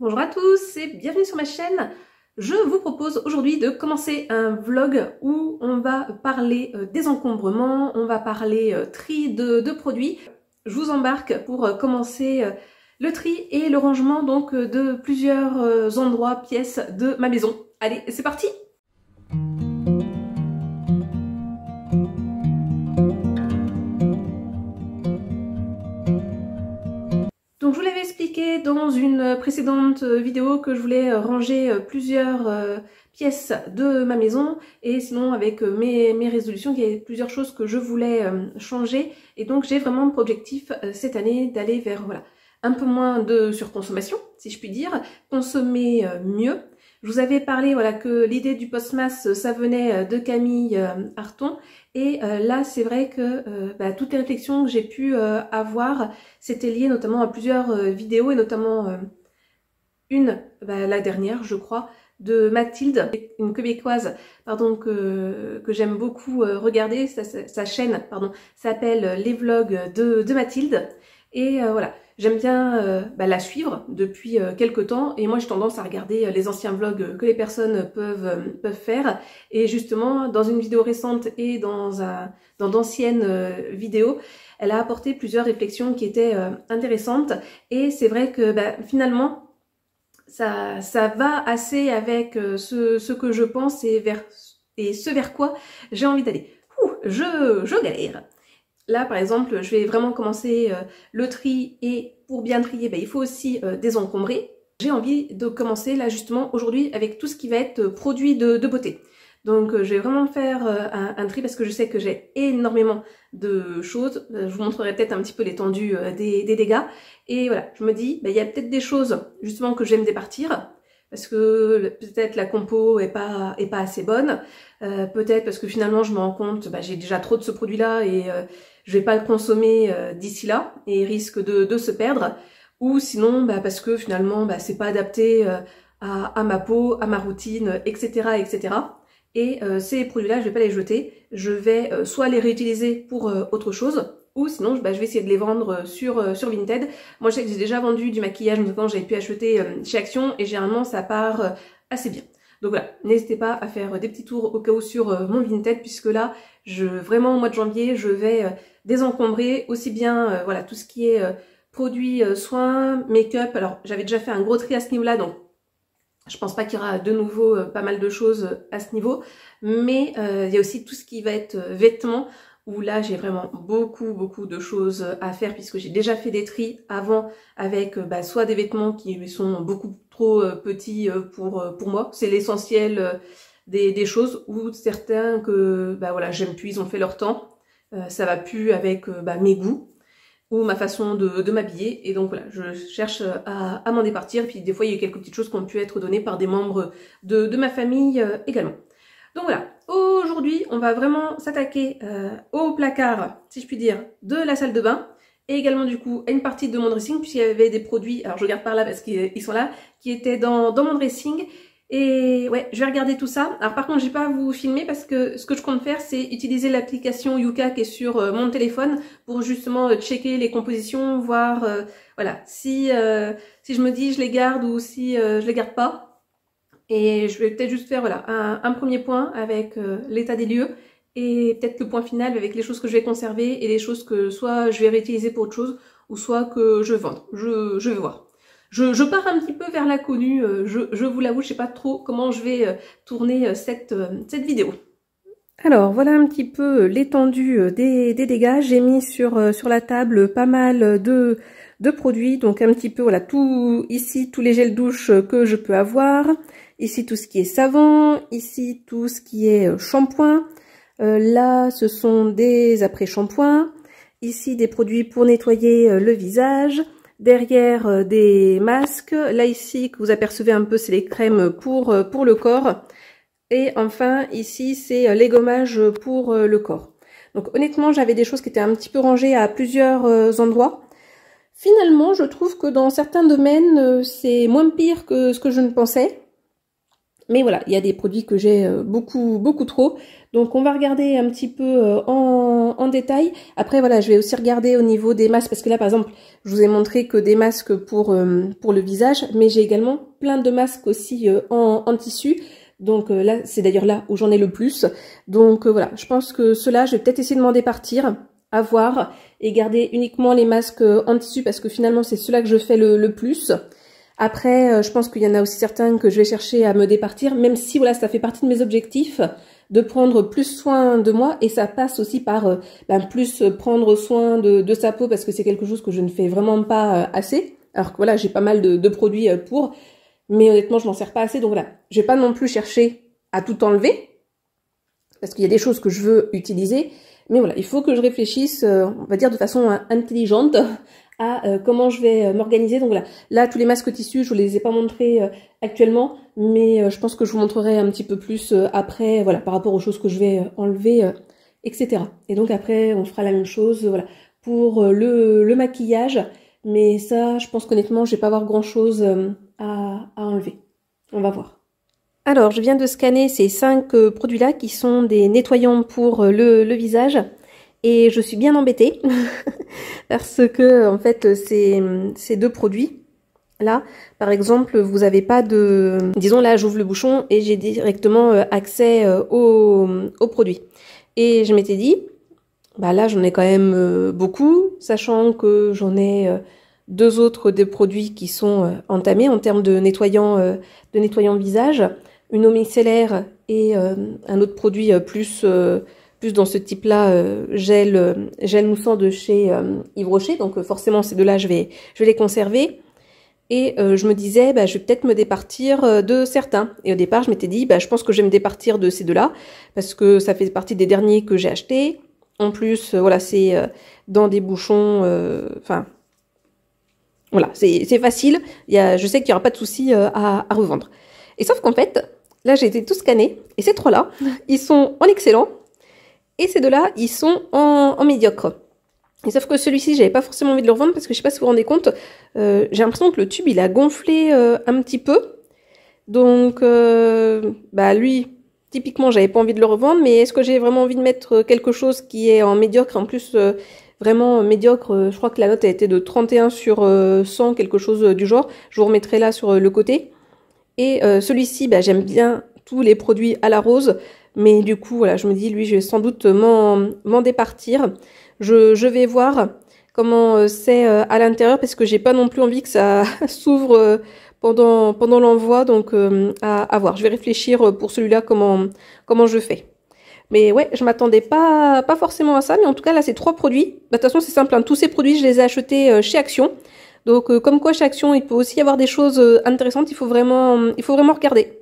Bonjour à tous et bienvenue sur ma chaîne. Je vous propose aujourd'hui de commencer un vlog où on va parler des encombrements, on va parler tri de produits. Je vous embarque pour commencer le tri et le rangement donc de plusieurs endroits, pièces de ma maison. Allez, c'est parti! Donc je vous l'avais expliqué dans une précédente vidéo que je voulais ranger plusieurs pièces de ma maison et sinon avec mes résolutions, il y avait plusieurs choses que je voulais changer et donc j'ai vraiment pour objectif cette année d'aller vers un peu moins de surconsommation si je puis dire, consommer mieux. Je vous avais parlé que l'idée du Postmas ça venait de Camille Arton et là c'est vrai que toutes les réflexions que j'ai pu avoir c'était lié notamment à plusieurs vidéos et notamment la dernière je crois, de Mathilde, une québécoise pardon, que j'aime beaucoup regarder, sa chaîne s'appelle Les Vlogs de Mathilde et voilà. J'aime bien la suivre depuis quelques temps et moi j'ai tendance à regarder les anciens vlogs que les personnes peuvent faire et justement dans une vidéo récente et dans d'anciennes vidéos elle a apporté plusieurs réflexions qui étaient intéressantes et c'est vrai que finalement ça va assez avec ce que je pense et ce vers quoi j'ai envie d'aller. Je galère. Là, par exemple, je vais vraiment commencer le tri et pour bien trier, il faut aussi désencombrer. J'ai envie de commencer là justement aujourd'hui avec tout ce qui va être produit de beauté. Donc je vais vraiment faire un tri parce que je sais que j'ai énormément de choses. Je vous montrerai peut-être un petit peu l'étendue des dégâts. Et voilà, je me dis, il y a peut-être des choses justement que je vais me départir. Parce que peut-être la compo est pas assez bonne. Peut-être parce que finalement je me rends compte, j'ai déjà trop de ce produit-là et je vais pas le consommer d'ici là et il risque de se perdre. Ou sinon parce que finalement c'est pas adapté à ma peau, à ma routine, etc. etc. Et ces produits-là, je vais pas les jeter, je vais soit les réutiliser pour autre chose, ou sinon je vais essayer de les vendre sur Vinted. Moi je sais que j'ai déjà vendu du maquillage, notamment j'avais pu acheter chez Action, et généralement ça part assez bien. Donc voilà, n'hésitez pas à faire des petits tours au cas où sur mon Vinted, puisque là, vraiment au mois de janvier, je vais désencombrer aussi bien tout ce qui est produits, soins, make-up. Alors j'avais déjà fait un gros tri à ce niveau-là, donc je pense pas qu'il y aura de nouveau pas mal de choses à ce niveau, mais il y a aussi tout ce qui va être vêtements, où là j'ai vraiment beaucoup de choses à faire puisque j'ai déjà fait des tris avant avec soit des vêtements qui sont beaucoup trop petits pour moi, c'est l'essentiel des choses, ou certains que j'aime plus, ils ont fait leur temps, ça va plus avec mes goûts ou ma façon de m'habiller, et donc voilà, je cherche à m'en départir. Et puis des fois il y a eu quelques petites choses qui ont pu être données par des membres de ma famille également. Donc voilà, aujourd'hui on va vraiment s'attaquer au placard, si je puis dire, de la salle de bain, et également du coup à une partie de mon dressing, puisqu'il y avait des produits, alors je regarde par là parce qu'ils sont là, qui étaient dans mon dressing. Et ouais, je vais regarder tout ça. Alors par contre, je vais pas vous filmer parce que ce que je compte faire, c'est utiliser l'application Yuka qui est sur mon téléphone pour justement checker les compositions, voir si je me dis je les garde ou si je les garde pas. Et je vais peut-être juste faire un premier point avec l'état des lieux et peut-être le point final avec les choses que je vais conserver et les choses que soit je vais réutiliser pour autre chose ou soit que je vende. Je vais voir. Je pars un petit peu vers l'inconnu, je vous l'avoue, je sais pas trop comment je vais tourner cette vidéo. Alors voilà un petit peu l'étendue des dégâts. J'ai mis sur la table pas mal de produits, donc un petit peu tout ici, tous les gels douche que je peux avoir, ici tout ce qui est savon, ici tout ce qui est shampoing, là ce sont des après-shampoings, ici des produits pour nettoyer le visage. Derrière des masques, là ici que vous apercevez un peu c'est les crèmes pour le corps, et enfin ici c'est les gommages pour le corps. Donc honnêtement j'avais des choses qui étaient un petit peu rangées à plusieurs endroits. Finalement je trouve que dans certains domaines c'est moins pire que ce que je ne pensais. Mais voilà, il y a des produits que j'ai beaucoup trop. Donc on va regarder un petit peu en détail. Après voilà, je vais aussi regarder au niveau des masques, parce que là par exemple, je vous ai montré que des masques pour le visage, mais j'ai également plein de masques aussi en tissu. Donc là, c'est d'ailleurs là où j'en ai le plus. Donc voilà, je pense que ceux-là, je vais peut-être essayer de m'en départir, à voir, et garder uniquement les masques en tissu, parce que finalement c'est ceux-là que je fais le plus. Après, je pense qu'il y en a aussi certains que je vais chercher à me départir, même si voilà, ça fait partie de mes objectifs, de prendre plus soin de moi, et ça passe aussi par plus prendre soin de sa peau, parce que c'est quelque chose que je ne fais vraiment pas assez. Alors que voilà, j'ai pas mal de produits pour, mais honnêtement, je m'en sers pas assez, donc voilà. Je vais pas non plus chercher à tout enlever, parce qu'il y a des choses que je veux utiliser, mais voilà, il faut que je réfléchisse, on va dire de façon intelligente, à comment je vais m'organiser. Donc voilà, là tous les masques tissus, je vous les ai pas montrés actuellement, mais je pense que je vous montrerai un petit peu plus après, voilà, par rapport aux choses que je vais enlever, etc. Et donc après, on fera la même chose, voilà, pour le maquillage, mais ça, je pense qu'honnêtement, je vais pas avoir grand chose à enlever. On va voir. Alors, je viens de scanner ces 5 produits-là qui sont des nettoyants pour le visage. Et je suis bien embêtée parce que en fait ces deux produits là, par exemple, vous n'avez pas de... Disons là, j'ouvre le bouchon et j'ai directement accès aux produits. Et je m'étais dit, bah là j'en ai quand même beaucoup, sachant que j'en ai deux autres des produits qui sont entamés en termes de nettoyant visage, une eau micellaire et un autre produit plus dans ce type-là, gel moussant de chez Yves Rocher. Donc forcément, ces deux-là, je vais les conserver. Et je me disais, je vais peut-être me départir de certains. Et au départ, je m'étais dit, je pense que je vais me départir de ces deux-là, parce que ça fait partie des derniers que j'ai achetés. En plus, voilà, c'est dans des bouchons, enfin, voilà, c'est facile. Je sais qu'il n'y aura pas de souci à revendre. Et sauf qu'en fait, là, j'ai été tout scanné. Et ces trois-là, ils sont en excellent. Et ces deux-là, ils sont en médiocre. Et sauf que celui-ci, j'avais pas forcément envie de le revendre parce que je sais pas si vous vous rendez compte, j'ai l'impression que le tube, il a gonflé un petit peu. Donc, lui, typiquement, j'avais pas envie de le revendre, mais est-ce que j'ai vraiment envie de mettre quelque chose qui est en médiocre? En plus, vraiment médiocre, je crois que la note a été de 31 sur 100, quelque chose du genre. Je vous remettrai là sur le côté. Et celui-ci, j'aime bien tous les produits à la rose. Mais du coup, voilà, je me dis, lui, je vais sans doute m'en départir. Je vais voir comment c'est à l'intérieur, parce que j'ai pas non plus envie que ça s'ouvre pendant l'envoi. Donc, à voir. Je vais réfléchir pour celui-là comment je fais. Mais ouais, je m'attendais pas forcément à ça. Mais en tout cas, là, c'est 3 produits. De toute façon, c'est simple, hein. Tous ces produits, je les ai achetés chez Action. Donc, comme quoi, chez Action, il peut aussi y avoir des choses intéressantes. Il faut vraiment regarder.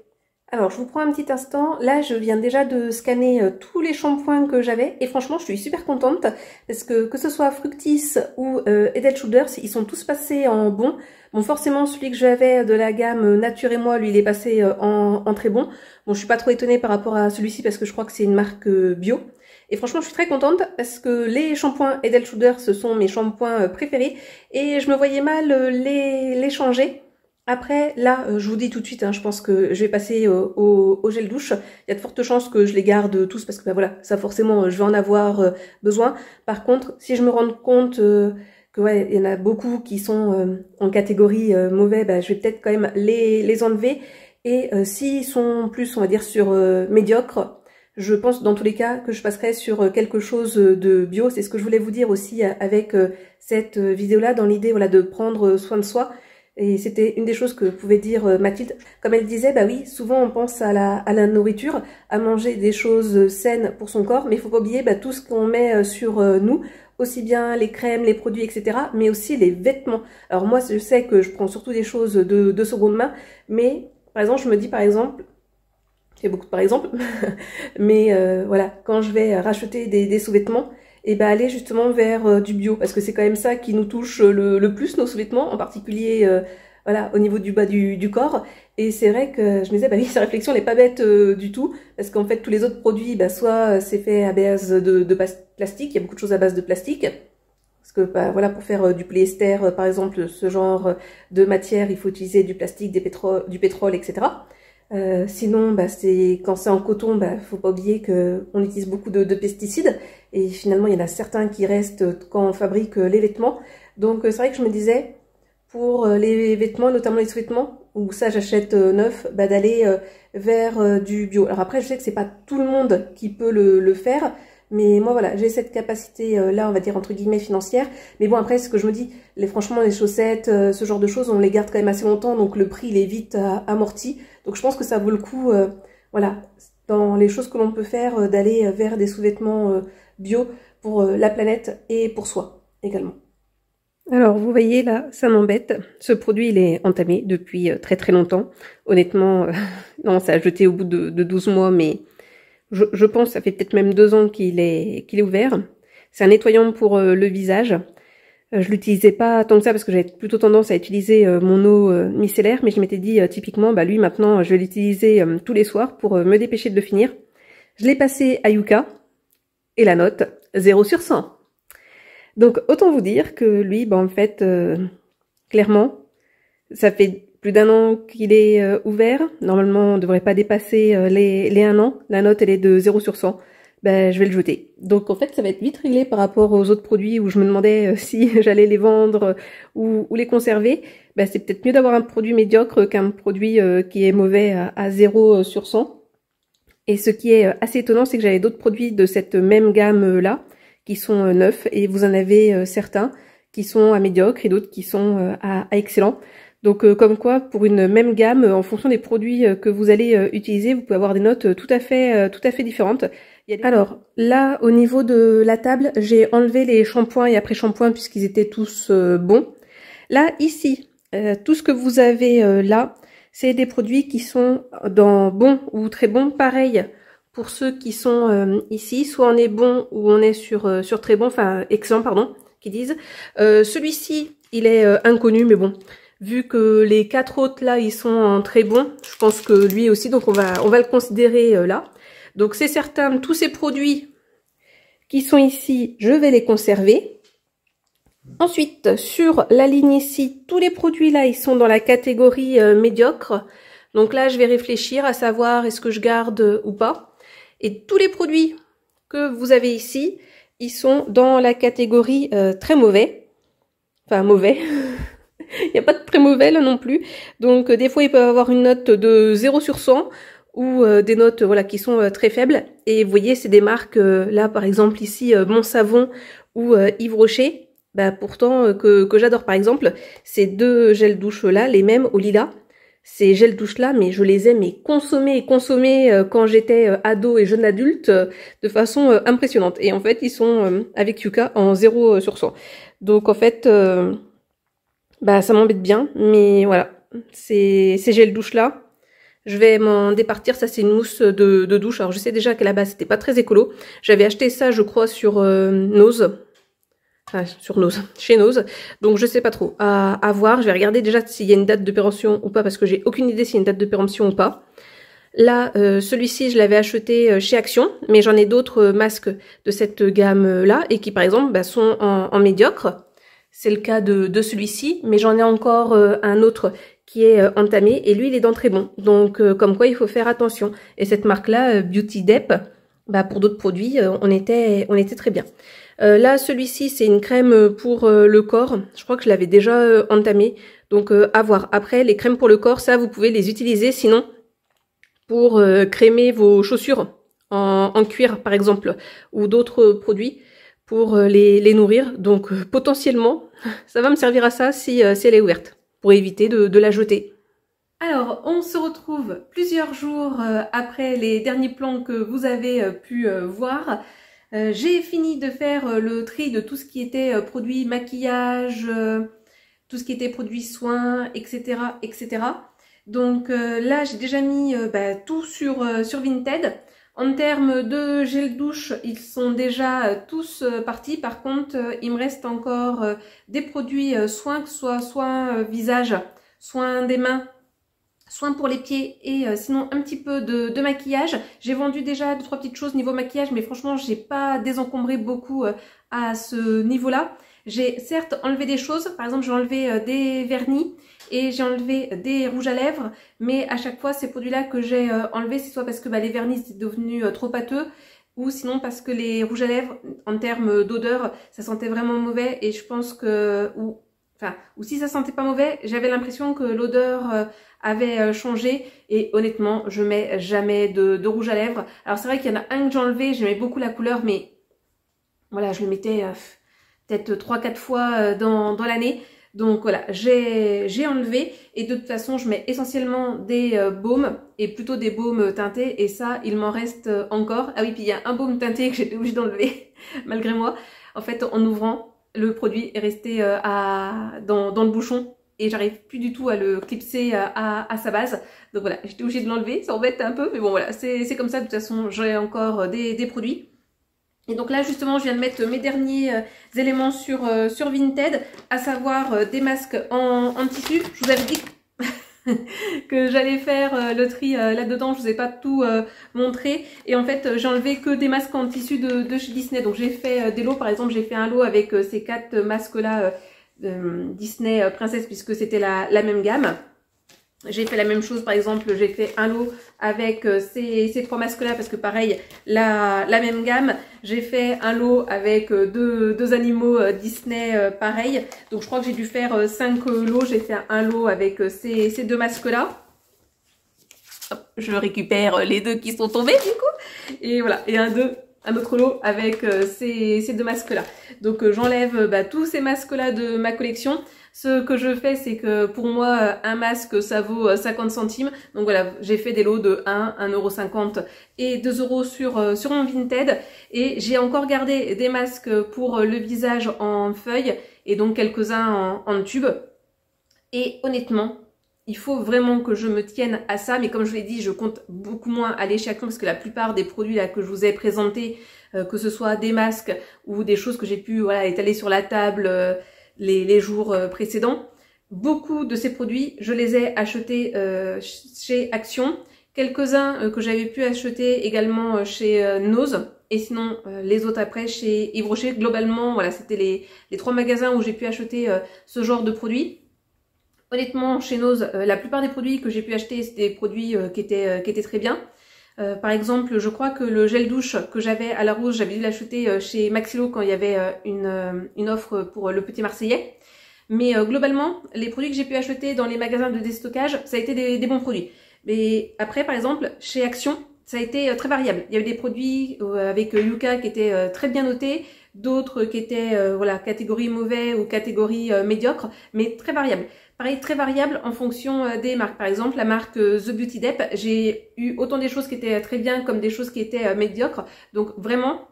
Alors, je vous prends un petit instant. Là, je viens déjà de scanner tous les shampoings que j'avais. Et franchement, je suis super contente. Parce que ce soit Fructis ou Head & Shoulders, ils sont tous passés en bon. Bon, forcément, celui que j'avais de la gamme Nature et Moi, lui, il est passé en très bon. Bon, je suis pas trop étonnée par rapport à celui-ci parce que je crois que c'est une marque bio. Et franchement, je suis très contente parce que les shampoings Head & Shoulders, ce sont mes shampoings préférés. Et je me voyais mal les changer. Après, là, je vous dis tout de suite, hein, je pense que je vais passer au gel douche. Il y a de fortes chances que je les garde tous parce que voilà, ça forcément, je vais en avoir besoin. Par contre, si je me rends compte que ouais, il y en a beaucoup qui sont en catégorie mauvais, je vais peut-être quand même les enlever. Et s'ils sont plus, on va dire, sur médiocre, je pense dans tous les cas que je passerai sur quelque chose de bio. C'est ce que je voulais vous dire aussi avec cette vidéo-là, dans l'idée voilà, de prendre soin de soi. Et c'était une des choses que pouvait dire Mathilde. Comme elle disait, oui, souvent on pense à la nourriture, à manger des choses saines pour son corps, mais il faut pas oublier tout ce qu'on met sur nous, aussi bien les crèmes, les produits, etc., mais aussi les vêtements. Alors moi, je sais que je prends surtout des choses de seconde main, mais par exemple, je me dis par exemple, il y a beaucoup de par exemple, mais voilà, quand je vais racheter des sous-vêtements, et aller justement vers du bio, parce que c'est quand même ça qui nous touche le plus, nos sous-vêtements, en particulier voilà, au niveau du bas du corps. Et c'est vrai que je me disais, oui, sa réflexion n'est pas bête du tout, parce qu'en fait tous les autres produits, soit c'est fait à base de plastique, il y a beaucoup de choses à base de plastique, parce que voilà, pour faire du polyester, par exemple, ce genre de matière, il faut utiliser du plastique, du pétrole, etc. Sinon, quand c'est en coton, faut pas oublier qu'on utilise beaucoup de pesticides. Et finalement, il y en a certains qui restent quand on fabrique les vêtements. Donc c'est vrai que je me disais, pour les vêtements, notamment les sous-vêtements, où ça j'achète neuf, d'aller vers du bio. Alors après, je sais que c'est pas tout le monde qui peut le faire, mais moi voilà, j'ai cette capacité là, on va dire entre guillemets financière. Mais bon, après, ce que je me dis, franchement, les chaussettes, ce genre de choses, on les garde quand même assez longtemps, donc le prix il est vite amorti. Donc je pense que ça vaut le coup, voilà, dans les choses que l'on peut faire, d'aller vers des sous-vêtements bio pour la planète et pour soi également. Alors vous voyez là, ça m'embête. Ce produit il est entamé depuis très très longtemps. Honnêtement, non, ça a jeté au bout de 12 mois, mais je pense que ça fait peut-être même 2 ans qu'il est ouvert. C'est un nettoyant pour le visage. Je l'utilisais pas tant que ça parce que j'avais plutôt tendance à utiliser mon eau micellaire, mais je m'étais dit typiquement, lui maintenant je vais l'utiliser tous les soirs pour me dépêcher de le finir. Je l'ai passé à Yuka et la note 0 sur 100. Donc autant vous dire que lui, en fait, clairement, ça fait plus d'1 an qu'il est ouvert. Normalement, on ne devrait pas dépasser les 1 an. La note, elle est de 0 sur 100. Je vais le jeter. Donc en fait, ça va être vite réglé par rapport aux autres produits où je me demandais si j'allais les vendre ou les conserver. C'est peut-être mieux d'avoir un produit médiocre qu'un produit qui est mauvais à 0 sur 100. Et ce qui est assez étonnant, c'est que j'avais d'autres produits de cette même gamme-là, qui sont neufs, et vous en avez certains qui sont à médiocre et d'autres qui sont à excellent. Donc comme quoi, pour une même gamme, en fonction des produits que vous allez utiliser, vous pouvez avoir des notes tout à fait différentes. Alors là, au niveau de la table, j'ai enlevé les shampoings et après-shampoings puisqu'ils étaient tous bons. Là, ici, tout ce que vous avez là, c'est des produits qui sont dans bon ou très bon. Pareil pour ceux qui sont ici, soit on est bon ou on est sur très bon, enfin excellent pardon, qui disent. Celui-ci, il est inconnu, mais bon, vu que les 4 autres là, ils sont en très bon, je pense que lui aussi, donc on va le considérer là. Donc c'est certain, tous ces produits qui sont ici, je vais les conserver. Ensuite, sur la ligne ici, tous les produits là, ils sont dans la catégorie médiocre. Donc là, je vais réfléchir à savoir est-ce que je garde ou pas. Et tous les produits que vous avez ici, ils sont dans la catégorie très mauvais. Enfin, mauvais. Il n'y a pas de très mauvais là non plus. Donc des fois, ils peuvent avoir une note de 0 sur 100 ou des notes voilà qui sont très faibles. Et vous voyez, c'est des marques, là par exemple ici, Mon Savon ou Yves Rocher. Pourtant que j'adore. Par exemple, ces 2 gels douche là, les mêmes au lilas. Ces gels douche là, mais je les ai consommer quand j'étais ado et jeune adulte de façon impressionnante. Et en fait, ils sont avec Yuka en 0 sur 100. Donc en fait, ça m'embête bien. Mais voilà, ces gels douche là, je vais m'en départir. Ça, c'est une mousse de douche. Alors je sais déjà qu'à la base, c'était pas très écolo. J'avais acheté ça, je crois, sur Nose. Enfin, chez Nose. Donc je sais pas trop. À voir. Je vais regarder déjà s'il y a une date de péremption ou pas, parce que j'ai aucune idée s'il y a une date de péremption ou pas. Là, celui-ci, je l'avais acheté chez Action, mais j'en ai d'autres masques de cette gamme-là, et qui par exemple sont en médiocre. C'est le cas de celui-ci, mais j'en ai encore un autre qui est entamé, et lui, il est dans très bon. Donc comme quoi, il faut faire attention. Et cette marque-là, Beauty Dep, pour d'autres produits, on était très bien. Là, celui-ci, c'est une crème pour le corps. Je crois que je l'avais déjà entamé. Donc, à voir. Après, les crèmes pour le corps, ça, vous pouvez les utiliser. Sinon, pour crémer vos chaussures en cuir, par exemple, ou d'autres produits pour les nourrir. Donc, potentiellement, ça va me servir à ça si elle est ouverte, pour éviter de la jeter. Alors, on se retrouve plusieurs jours après les derniers plans que vous avez pu voir. J'ai fini de faire le tri de tout ce qui était produits maquillage, tout ce qui était produits soins, etc. etc. Donc là, j'ai déjà mis tout sur Vinted. En termes de gel douche, ils sont déjà tous partis. Par contre, il me reste encore des produits soins, que ce soit soins visage, soins des mains, soins pour les pieds et sinon un petit peu de maquillage. J'ai vendu déjà 2-3 petites choses niveau maquillage, mais franchement j'ai pas désencombré beaucoup à ce niveau-là. J'ai certes enlevé des choses, par exemple j'ai enlevé des vernis et j'ai enlevé des rouges à lèvres, mais à chaque fois ces produits-là que j'ai enlevés, c'est soit parce que les vernis étaient devenus trop pâteux, ou sinon parce que les rouges à lèvres, en termes d'odeur, ça sentait vraiment mauvais et je pense que... Ou si ça sentait pas mauvais, j'avais l'impression que l'odeur avait changé et honnêtement, je mets jamais de rouge à lèvres. Alors c'est vrai qu'il y en a un que j'ai enlevé, j'aimais beaucoup la couleur, mais voilà, je le mettais peut-être 3-4 fois dans l'année. Donc voilà, j'ai enlevé et de toute façon, je mets essentiellement des baumes et plutôt des baumes teintés et ça, il m'en reste encore. Ah oui, puis il y a un baume teinté que j'étais obligée d'enlever malgré moi. En fait, en ouvrant, le produit est resté dans le bouchon et j'arrive plus du tout à le clipser à sa base. Donc voilà, j'étais obligée de l'enlever, ça embête un peu, mais bon voilà, c'est comme ça. De toute façon, j'ai encore des produits. Et donc là justement je viens de mettre mes derniers éléments sur Vinted, à savoir des masques en tissu. Je vous avais dit que j'allais faire le tri là-dedans, je vous ai pas tout montré. Et en fait j'ai enlevé que des masques en tissu de chez Disney. Donc j'ai fait des lots, par exemple j'ai fait un lot avec ces 4 masques là Disney Princesse puisque c'était la même gamme. J'ai fait la même chose, par exemple, j'ai fait un lot avec ces 3 masques-là parce que pareil, la même gamme. J'ai fait un lot avec deux animaux Disney pareil. Donc je crois que j'ai dû faire 5 lots. J'ai fait un lot avec ces 2 masques-là. Je récupère les 2 qui sont tombés du coup. Et voilà, et un autre lot avec ces 2 masques-là. Donc j'enlève tous ces masques-là de ma collection. Ce que je fais, c'est que pour moi, un masque, ça vaut 50 centimes. Donc voilà, j'ai fait des lots de 1, 1,50 € et 2 € sur mon Vinted. Et j'ai encore gardé des masques pour le visage en feuilles et donc quelques-uns en tube. Et honnêtement, il faut vraiment que je me tienne à ça. Mais comme je l'ai dit, je compte beaucoup moins aller chez Action parce que la plupart des produits là que je vous ai présentés, que ce soit des masques ou des choses que j'ai pu étaler sur la table... les jours précédents. Beaucoup de ces produits, je les ai achetés chez Action. Quelques-uns que j'avais pu acheter également chez Nose. Et sinon, les autres après chez Yves Rocher. Globalement, voilà, c'était les 3 magasins où j'ai pu acheter ce genre de produits. Honnêtement, chez Nose, la plupart des produits que j'ai pu acheter, c'était des produits qui étaient très bien. Par exemple, je crois que le gel douche que j'avais à la rose, j'avais dû l'acheter chez Maxilo quand il y avait une offre pour le petit Marseillais. Mais globalement, les produits que j'ai pu acheter dans les magasins de déstockage, ça a été des bons produits. Mais après, par exemple, chez Action, ça a été très variable. Il y avait des produits avec Yuka qui étaient très bien notés, d'autres qui étaient catégorie mauvais ou catégorie médiocre, mais très variable. Pareil, très variable en fonction des marques. Par exemple, la marque The Beauty Dep, j'ai eu autant des choses qui étaient très bien comme des choses qui étaient médiocres. Donc vraiment,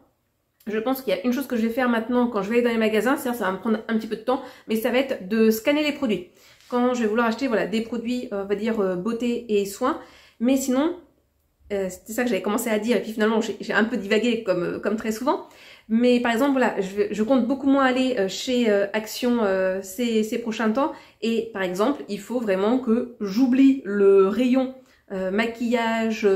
je pense qu'il y a une chose que je vais faire maintenant quand je vais aller dans les magasins, c'est-à-dire ça va me prendre un petit peu de temps, mais ça va être de scanner les produits. Quand je vais vouloir acheter des produits, on va dire beauté et soins, mais sinon, c'était ça que j'avais commencé à dire et puis finalement j'ai un peu divagué comme très souvent. Mais par exemple, voilà, je compte beaucoup moins aller chez Action ces prochains temps. Et par exemple, il faut vraiment que j'oublie le rayon maquillage,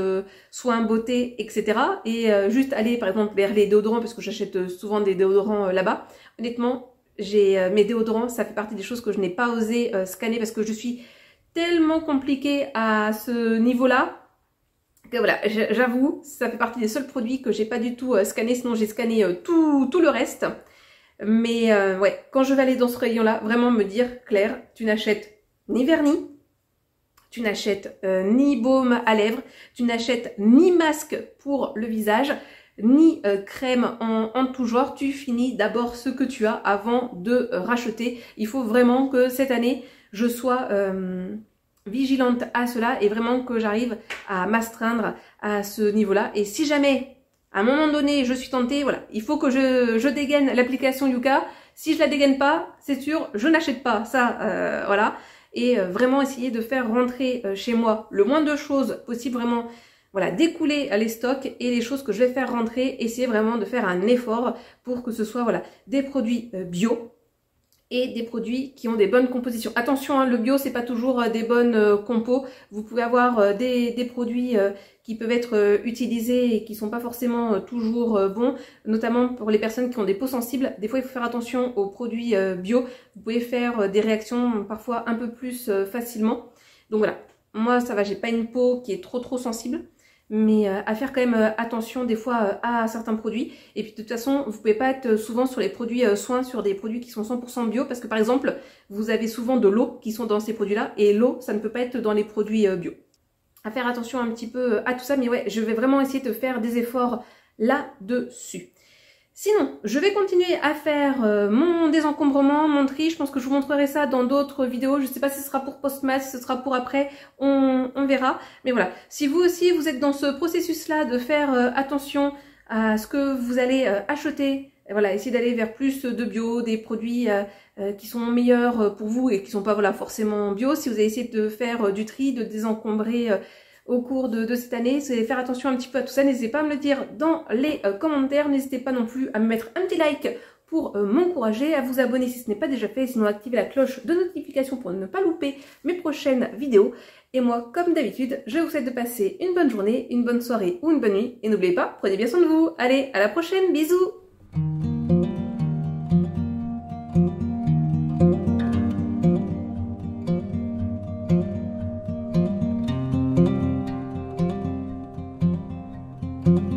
soins beauté, etc. Et juste aller par exemple vers les déodorants, parce que j'achète souvent des déodorants là-bas. Honnêtement, j'ai mes déodorants, ça fait partie des choses que je n'ai pas osé scanner parce que je suis tellement compliquée à ce niveau-là. Que voilà, j'avoue, ça fait partie des seuls produits que j'ai pas du tout scanné, sinon j'ai scanné tout le reste. Mais ouais, quand je vais aller dans ce rayon-là, vraiment me dire, Claire, tu n'achètes ni vernis, tu n'achètes ni baume à lèvres, tu n'achètes ni masque pour le visage, ni crème en tout genre. Tu finis d'abord ce que tu as avant de racheter. Il faut vraiment que cette année, je sois... vigilante à cela et vraiment que j'arrive à m'astreindre à ce niveau-là. Et si jamais, à un moment donné, je suis tentée, voilà, il faut que je dégaine l'application Yuka. Si je la dégaine pas, c'est sûr, je n'achète pas ça, voilà. Et vraiment essayer de faire rentrer chez moi le moins de choses possible, vraiment, voilà, découler les stocks et les choses que je vais faire rentrer, essayer vraiment de faire un effort pour que ce soit, voilà, des produits bio. et des produits qui ont des bonnes compositions. Attention, hein, le bio, c'est pas toujours des bonnes compos. Vous pouvez avoir des produits qui peuvent être utilisés et qui sont pas forcément toujours bons, notamment pour les personnes qui ont des peaux sensibles. Des fois, il faut faire attention aux produits bio. Vous pouvez faire des réactions parfois un peu plus facilement. Donc voilà, moi ça va, j'ai pas une peau qui est trop sensible. Mais à faire quand même attention des fois à certains produits. Et puis de toute façon, vous pouvez pas être souvent sur les produits soins, sur des produits qui sont 100% bio, parce que par exemple, vous avez souvent de l'eau qui sont dans ces produits-là, et l'eau, ça ne peut pas être dans les produits bio. À faire attention un petit peu à tout ça, mais ouais, je vais vraiment essayer de faire des efforts là-dessus. Sinon, je vais continuer à faire mon désencombrement, mon tri. Je pense que je vous montrerai ça dans d'autres vidéos. Je ne sais pas si ce sera pour post-match, si ce sera pour après, on verra. Mais voilà, si vous aussi, vous êtes dans ce processus-là de faire attention à ce que vous allez acheter, et voilà, essayez d'aller vers plus de bio, des produits qui sont meilleurs pour vous et qui ne sont pas voilà, forcément bio. Si vous allez essayer de faire du tri, de désencombrer au cours de cette année, c'est faire attention un petit peu à tout ça. N'hésitez pas à me le dire dans les commentaires. N'hésitez pas non plus à me mettre un petit like pour m'encourager, à vous abonner si ce n'est pas déjà fait, sinon activez la cloche de notification pour ne pas louper mes prochaines vidéos. Et moi, comme d'habitude, je vous souhaite de passer une bonne journée, une bonne soirée ou une bonne nuit. Et n'oubliez pas, prenez bien soin de vous. Allez, à la prochaine, bisous! Thank you.